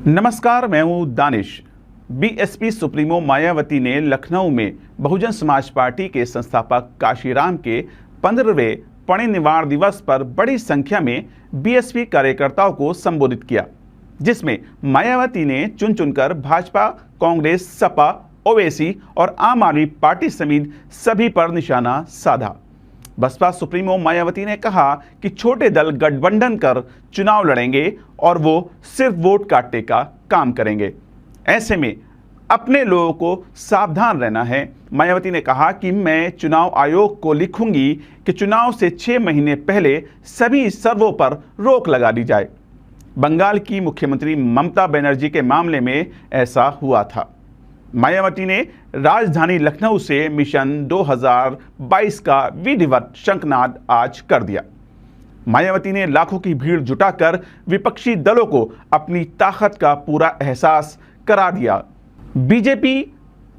नमस्कार, मैं हूं दानिश। बीएसपी सुप्रीमो मायावती ने लखनऊ में बहुजन समाज पार्टी के संस्थापक काशीराम के 15वें परिनिर्वाण दिवस पर बड़ी संख्या में बीएसपी कार्यकर्ताओं को संबोधित किया, जिसमें मायावती ने चुन चुनकर भाजपा, कांग्रेस, सपा, ओवैसी और आम आदमी पार्टी समेत सभी पर निशाना साधा। बसपा सुप्रीमो मायावती ने कहा कि छोटे दल गठबंधन कर चुनाव लड़ेंगे और वो सिर्फ वोट काटने का काम करेंगे। ऐसे में अपने लोगों को सावधान रहना है। मायावती ने कहा कि मैं चुनाव आयोग को लिखूंगी कि चुनाव से 6 महीने पहले सभी सर्वों पर रोक लगा दी जाए। बंगाल की मुख्यमंत्री ममता बनर्जी के मामले में ऐसा हुआ था। मायावती ने राजधानी लखनऊ से मिशन 2022 का विधिवत शंखनाद आज कर दिया। मायावती ने लाखों की भीड़ जुटाकर विपक्षी दलों को अपनी ताकत का पूरा एहसास करा दिया। बीजेपी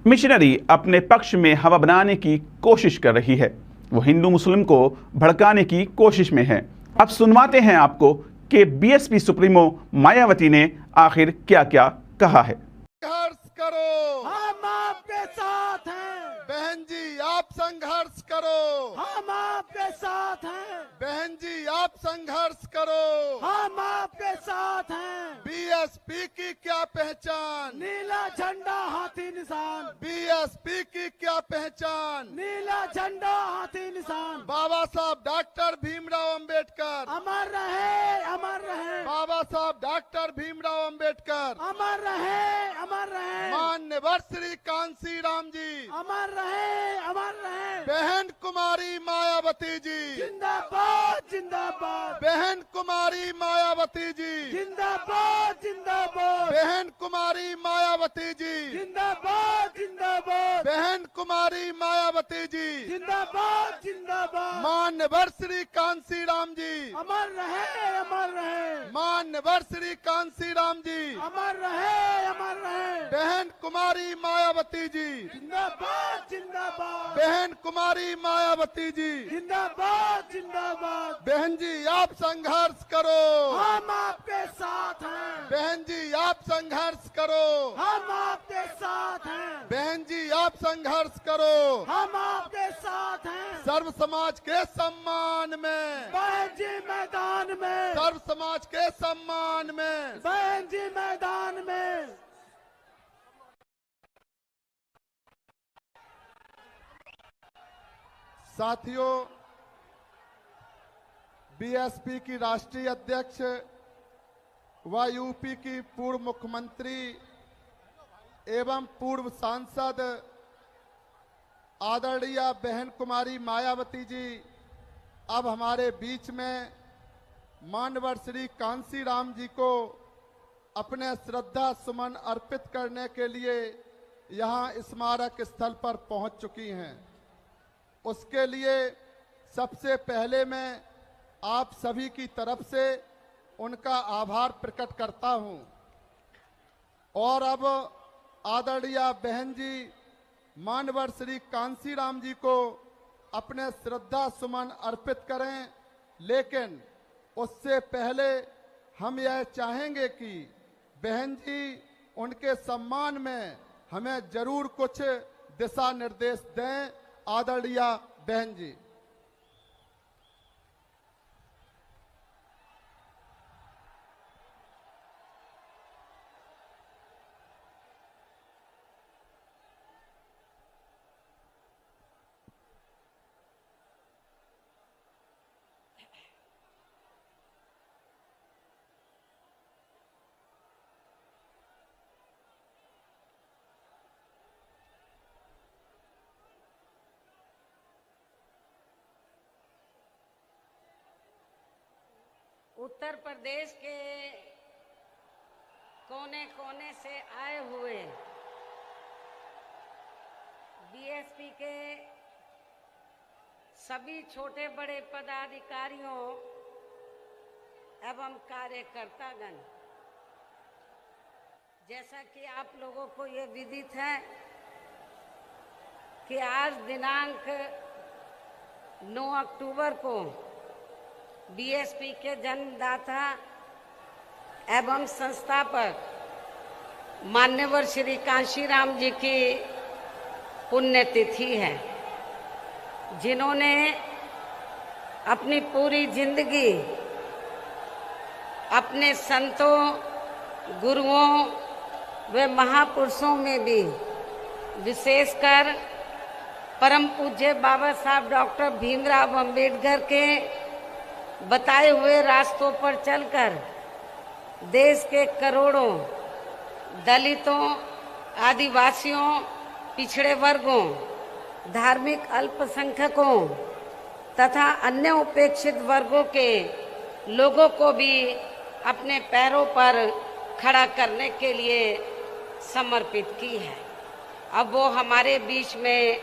मिशनरी अपने पक्ष में हवा बनाने की कोशिश कर रही है। वो हिंदू मुस्लिम को भड़काने की कोशिश में है। अब सुनवाते हैं आपको कि बीएसपी सुप्रीमो मायावती ने आखिर क्या क्या कहा है। करो, हम आपके साथ हैं। बहन जी आप संघर्ष करो, हम आपके साथ हैं। बहन जी आप संघर्ष करो, हम आपके साथ हैं। बीएसपी की क्या पहचान? नीला झंडा हाथी निशान। बीएसपी की क्या पहचान? नीला झंडा हाथी निशान। बाबा साहब डॉक्टर भीमराव अंबेडकर अमर रहे, अमर रहे। बाबा साहब डॉक्टर भीमराव अंबेडकर अमर रहे, अमर रहे। मान्यवर श्री कांसी राम जी अमर रहे, अमर रहे। बहन कुमारी मायावती जी जिंदाबाद, जिंदाबाद। बहन कुमारी मायावती जी जिंदाबाद, जिंदाबाद। बहन कुमारी मायावती जी जिंदाबाद, जिंदाबाद। बहन कुमारी मायावती जी जिंदाबाद, जिंदाबाद। मान्यवर श्री कांसी राम जी अमर रहे, अमर रहे। मान्यवर श्री कांसी राम जी अमर रहे, अमर रहे। बहन कुमारी मायावती जी जिंदाबाद, जिंदाबाद। बहन कुमारी मायावती जी जिंदाबाद, जिंदाबाद। बहन जी आप संघर्ष करो, हम आपके साथ हैं। बहन जी आप संघर्ष करो, हम आपके साथ हैं। बहन जी आप संघर्ष करो। हम आपके साथ हैं। सर्व समाज के सम्मान में, बहन जी मैदान में। सर्व समाज के सम्मान में, बहन जी मैदान में। साथियों, बीएसपी की राष्ट्रीय अध्यक्ष व यूपी की पूर्व मुख्यमंत्री एवं पूर्व सांसद आदरणीय बहन कुमारी मायावती जी अब हमारे बीच में मान्यवर श्री कांसी राम जी को अपने श्रद्धा सुमन अर्पित करने के लिए यहाँ स्मारक स्थल पर पहुँच चुकी हैं। उसके लिए सबसे पहले मैं आप सभी की तरफ से उनका आभार प्रकट करता हूं और अब आदरणीय बहन जी मान्यवर श्री कांसी राम जी को अपने श्रद्धा सुमन अर्पित करें। लेकिन उससे पहले हम यह चाहेंगे कि बहन जी उनके सम्मान में हमें जरूर कुछ दिशा निर्देश दें। आदरणीय बहन जी। उत्तर प्रदेश के कोने कोने से आए हुए बीएसपी के सभी छोटे बड़े पदाधिकारियों एवं कार्यकर्तागण, जैसा कि आप लोगों को ये विदित है कि आज दिनांक 9 अक्टूबर को बीएसपी के जन्मदाता एवं संस्थापक मान्यवर श्री कांशीराम जी की पुण्यतिथि है, जिन्होंने अपनी पूरी जिंदगी अपने संतों, गुरुओं व महापुरुषों में भी विशेषकर परम पूज्य बाबा साहब डॉक्टर भीमराव अंबेडकर के बताए हुए रास्तों पर चलकर देश के करोड़ों दलितों, आदिवासियों, पिछड़े वर्गों, धार्मिक अल्पसंख्यकों तथा अन्य उपेक्षित वर्गों के लोगों को भी अपने पैरों पर खड़ा करने के लिए समर्पित की है। अब वो हमारे बीच में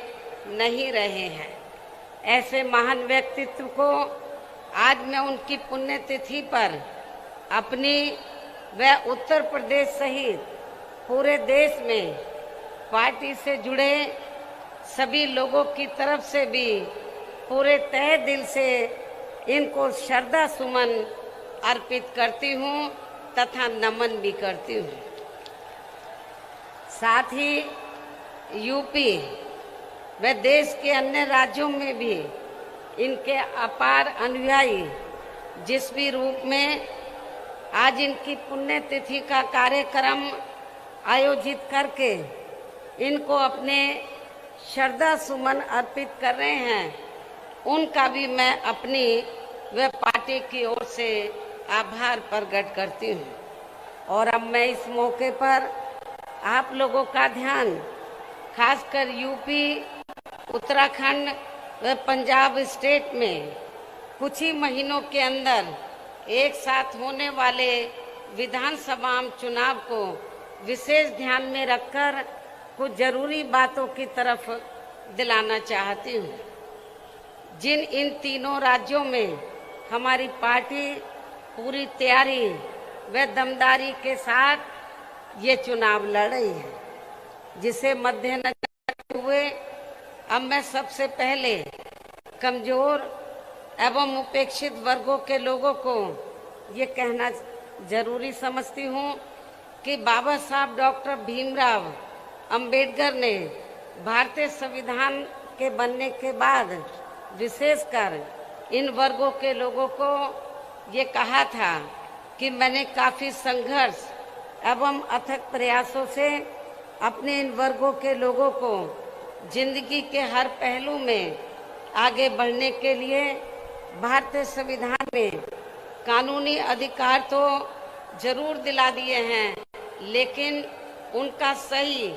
नहीं रहे हैं। ऐसे महान व्यक्तित्व को आज मैं उनकी पुण्यतिथि पर अपनी व उत्तर प्रदेश सहित पूरे देश में पार्टी से जुड़े सभी लोगों की तरफ से भी पूरे तहे दिल से इनको श्रद्धा सुमन अर्पित करती हूँ तथा नमन भी करती हूँ। साथ ही यूपी व देश के अन्य राज्यों में भी इनके अपार अनुयायी जिस भी रूप में आज इनकी पुण्यतिथि का कार्यक्रम आयोजित करके इनको अपने श्रद्धा सुमन अर्पित कर रहे हैं, उनका भी मैं अपनी व पार्टी की ओर से आभार प्रकट करती हूँ। और अब मैं इस मौके पर आप लोगों का ध्यान खासकर यूपी, उत्तराखंड व पंजाब स्टेट में कुछ ही महीनों के अंदर एक साथ होने वाले विधानसभा चुनाव को विशेष ध्यान में रखकर कुछ जरूरी बातों की तरफ दिलाना चाहती हूँ। जिन इन तीनों राज्यों में हमारी पार्टी पूरी तैयारी व दमदारी के साथ ये चुनाव लड़ रही है, जिसे मद्देनजर रखते हुए अब मैं सबसे पहले कमजोर एवं उपेक्षित वर्गों के लोगों को ये कहना जरूरी समझती हूँ कि बाबा साहब डॉक्टर भीमराव अंबेडकर ने भारतीय संविधान के बनने के बाद विशेषकर इन वर्गों के लोगों को ये कहा था कि मैंने काफी संघर्ष एवं अथक प्रयासों से अपने इन वर्गों के लोगों को जिंदगी के हर पहलू में आगे बढ़ने के लिए भारतीय संविधान में कानूनी अधिकार तो जरूर दिला दिए हैं, लेकिन उनका सही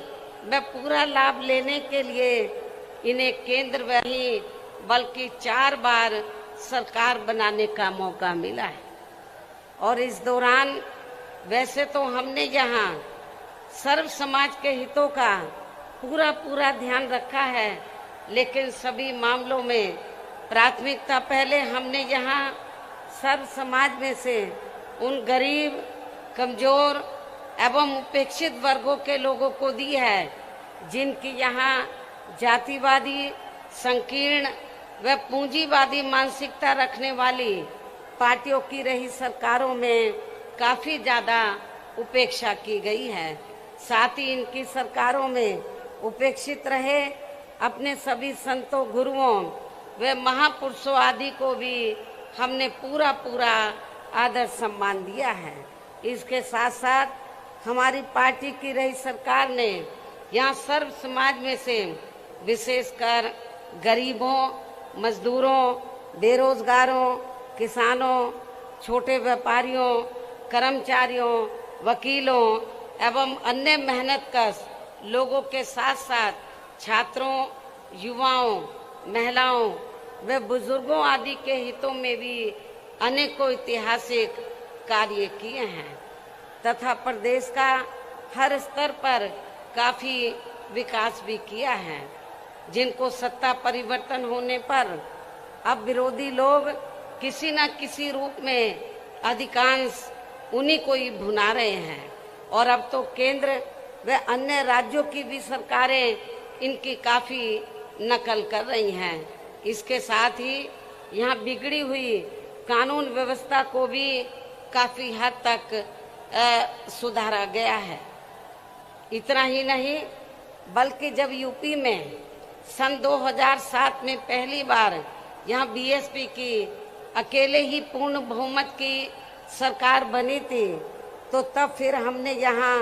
व पूरा लाभ लेने के लिए इन्हें केंद्र में ही बल्कि 4 बार सरकार बनाने का मौका मिला है। और इस दौरान वैसे तो हमने यहाँ सर्व समाज के हितों का पूरा ध्यान रखा है, लेकिन सभी मामलों में प्राथमिकता पहले हमने यहाँ सर्व समाज में से उन गरीब, कमजोर एवं उपेक्षित वर्गों के लोगों को दी है, जिनकी यहाँ जातिवादी, संकीर्ण व पूंजीवादी मानसिकता रखने वाली पार्टियों की रही सरकारों में काफी ज्यादा उपेक्षा की गई है। साथ ही इनकी सरकारों में उपेक्षित रहे अपने सभी संतों, गुरुओं व महापुरुषों आदि को भी हमने पूरा आदर सम्मान दिया है। इसके साथ साथ हमारी पार्टी की रही सरकार ने यहाँ सर्व समाज में से विशेषकर गरीबों, मजदूरों, बेरोजगारों, किसानों, छोटे व्यापारियों, कर्मचारियों, वकीलों एवं अन्य मेहनतकश लोगों के साथ साथ छात्रों, युवाओं, महिलाओं व बुजुर्गों आदि के हितों में भी अनेकों ऐतिहासिक कार्य किए हैं तथा प्रदेश का हर स्तर पर काफी विकास भी किया है, जिनको सत्ता परिवर्तन होने पर अब विरोधी लोग किसी न किसी रूप में अधिकांश उन्हीं को ही भुना रहे हैं। और अब तो केंद्र व अन्य राज्यों की भी सरकारें इनकी काफी नकल कर रही हैं। इसके साथ ही यहाँ बिगड़ी हुई कानून व्यवस्था को भी काफी हद तक सुधारा गया है। इतना ही नहीं, बल्कि जब यूपी में सन 2007 में पहली बार यहाँ बीएसपी की अकेले ही पूर्ण बहुमत की सरकार बनी थी, तो तब फिर हमने यहाँ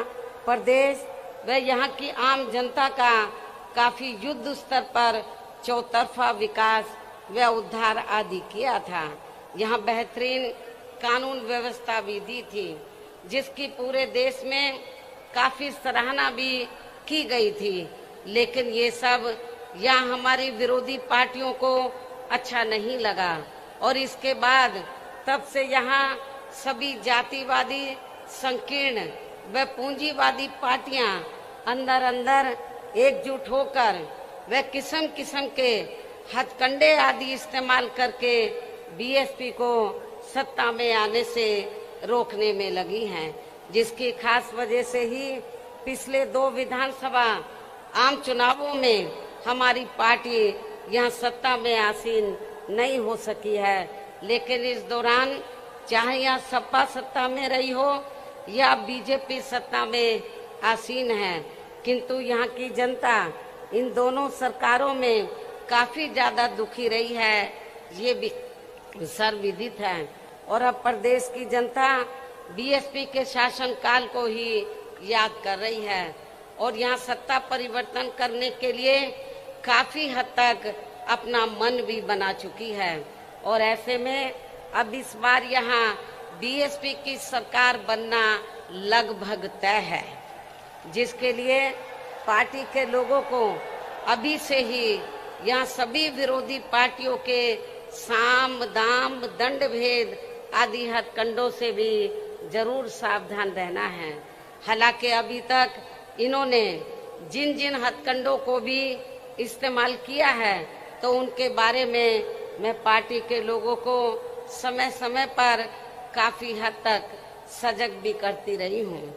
प्रदेश व यहाँ की आम जनता का काफी युद्ध स्तर पर चौतरफा विकास व उद्धार आदि किया था। यहाँ बेहतरीन कानून व्यवस्था भी दी थी, जिसकी पूरे देश में काफी सराहना भी की गई थी। लेकिन ये सब यहाँ हमारी विरोधी पार्टियों को अच्छा नहीं लगा और इसके बाद तब से यहाँ सभी जातिवादी, संकीर्ण व पूंजीवादी पार्टियां अंदर अंदर एकजुट होकर व किस्म किस्म के हथकंडे आदि इस्तेमाल करके बीएसपी को सत्ता में आने से रोकने में लगी हैं, जिसकी खास वजह से ही पिछले 2 विधानसभा आम चुनावों में हमारी पार्टी यहाँ सत्ता में आसीन नहीं हो सकी है। लेकिन इस दौरान चाहे यहाँ सपा सत्ता में रही हो या बीजेपी सत्ता में आसीन है, किंतु यहाँ की जनता इन दोनों सरकारों में काफी ज्यादा दुखी रही है, ये भी सर्वविदित है। और अब प्रदेश की जनता बीएसपी के शासनकाल को ही याद कर रही है और यहाँ सत्ता परिवर्तन करने के लिए काफी हद तक अपना मन भी बना चुकी है। और ऐसे में अब इस बार यहाँ बीएसपी की सरकार बनना लगभग तय है, जिसके लिए पार्टी के लोगों को अभी से ही यहाँ सभी विरोधी पार्टियों के साम दाम दंड भेद आदि हथकंडों से भी जरूर सावधान रहना है। हालांकि अभी तक इन्होंने जिन जिन हथकंडों को भी इस्तेमाल किया है, तो उनके बारे में मैं पार्टी के लोगों को समय समय पर काफी हद तक सजग भी करती रही हूँ।